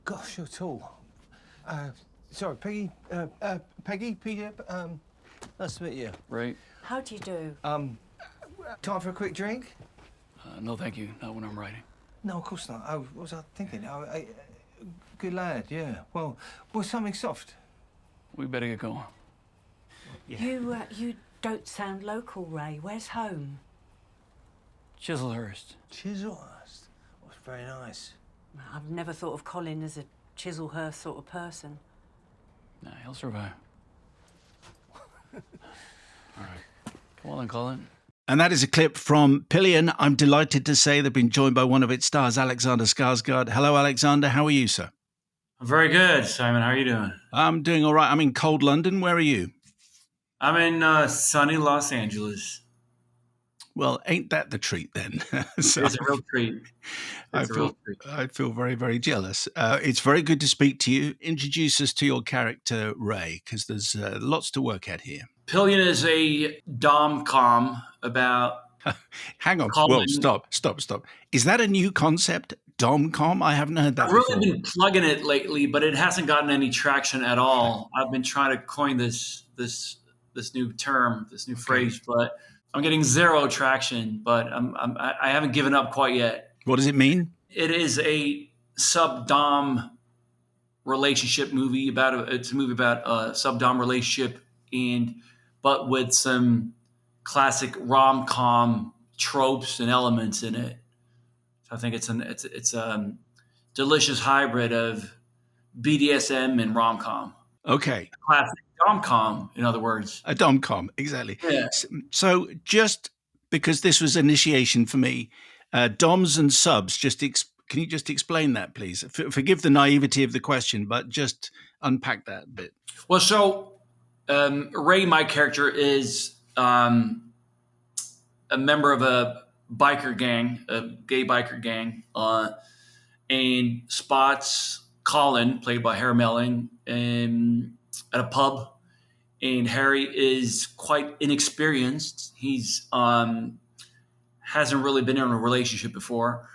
gosh, at all. Sorry, Peggy. Peggy, Peter. Nice to meet you. Right. How do you do? Time for a quick drink? No, thank you. Not when I'm writing. No, of course not. What was I thinking? Good lad, yeah. Well, something soft. We better get going. Yeah. You don't sound local, Ray. Where's home? Chislehurst. Chislehurst. Oh, it's very nice. I've never thought of Colin as a Chislehurst sort of person. Nah, he'll survive. All right. Come on then, Colin. And that is a clip from Pillion. I'm delighted to say they've been joined by one of its stars, Alexander Skarsgård. Hello, Alexander. How are you, sir? I'm very good, Simon. How are you doing? I'm doing all right. I'm in cold London. Where are you? I'm in sunny Los Angeles. Well, ain't that the treat then? So, it's a real treat. I feel very, very jealous. It's very good to speak to you. Introduce us to your character, Ray, because there's lots to work at here. Pillion is a domcom about... Hang on. Whoa, stop. Is that a new concept, domcom? I haven't heard that I've before. really been plugging it lately, but it hasn't gotten any traction at all. I've been trying to coin this new term, this new phrase, but I'm getting zero traction, but I haven't given up quite yet. What does it mean? It is a sub-dom relationship movie. It's a movie about a sub-dom relationship, but with some classic rom-com tropes and elements in it. So I think it's a delicious hybrid of BDSM and rom-com. Okay. Classic dom-com, in other words. A dom-com, exactly. Yeah. So just because this was initiation for me, doms and subs, can you just explain that, please? Forgive the naivety of the question, but just unpack that a bit. Well, so Ray, my character, is a member of a biker gang, a gay biker gang, and spots Colin, played by Harry Melling, at a pub, and Harry is quite inexperienced. He's hasn't really been in a relationship before.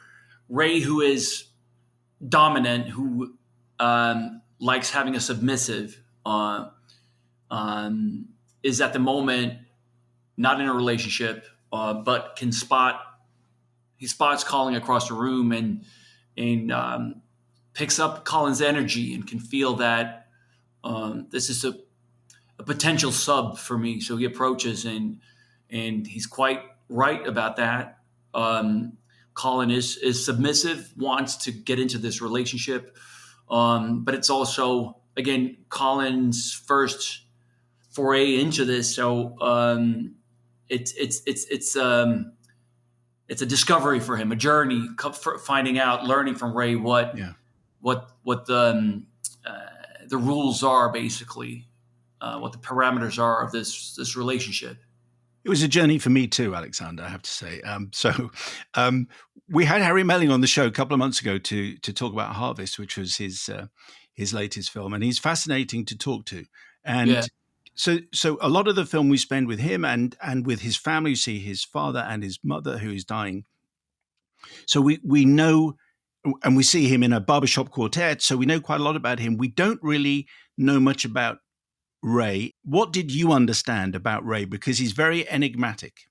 Ray, who is dominant, who likes having a submissive, is at the moment not in a relationship, but he spots Colin across the room and picks up Colin's energy and can feel that this is a potential sub for me. So he approaches and he's quite right about that. Colin is submissive, wants to get into this relationship, but it's also, again, Colin's first foray into this. So it's a discovery for him, a journey, finding out, learning from Ray what the rules are, basically, what the parameters are of this relationship. It was a journey for me too, Alexander, I have to say. We had Harry Melling on the show a couple of months ago to talk about Harvest, which was his latest film, and he's fascinating to talk to. And yeah. So a lot of the film we spend with him and with his family. You see his father and his mother who is dying. So we know, and we see him in a barbershop quartet, so we know quite a lot about him. We don't really know much about Ray. What did you understand about Ray? Because he's very enigmatic.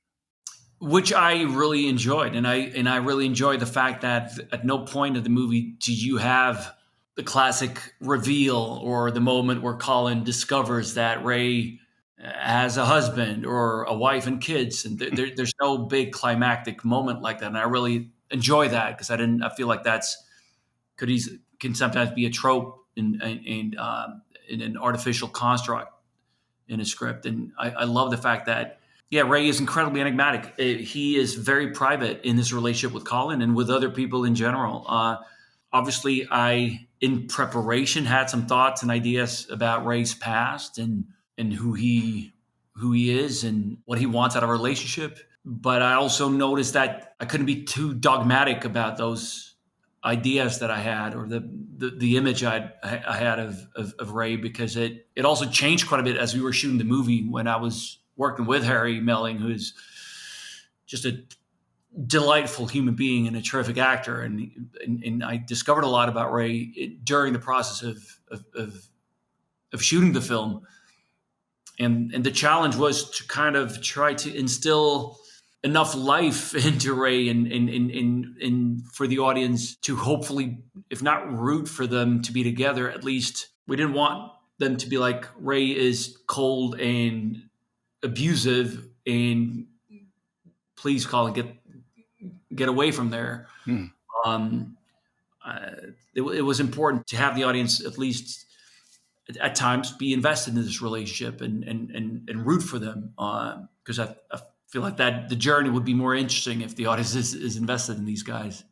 Which I really enjoyed. And I really enjoyed the fact that at no point of the movie do you have the classic reveal or the moment where Colin discovers that Ray has a husband or a wife and kids. And there's no big climactic moment like that. And I really enjoy that because I feel like can sometimes be a trope in an artificial construct in a script. And I love the fact that, Ray is incredibly enigmatic. He is very private in this relationship with Colin and with other people in general. Obviously, I, in preparation, had some thoughts and ideas about Ray's past and who he is and what he wants out of a relationship. But I also noticed that I couldn't be too dogmatic about those ideas that I had or the image I had of Ray, because it also changed quite a bit as we were shooting the movie when I was working with Harry Melling, who's just a delightful human being and a terrific actor, and I discovered a lot about Ray during the process of shooting the film, and the challenge was to kind of try to instill enough life into Ray and for the audience to hopefully, if not root for them to be together, at least we didn't want them to be like Ray is cold and abusive and please Colin get away from there. Um, it was important to have the audience at least at times be invested in this relationship and root for them, because I feel like that the journey would be more interesting if the audience is invested in these guys.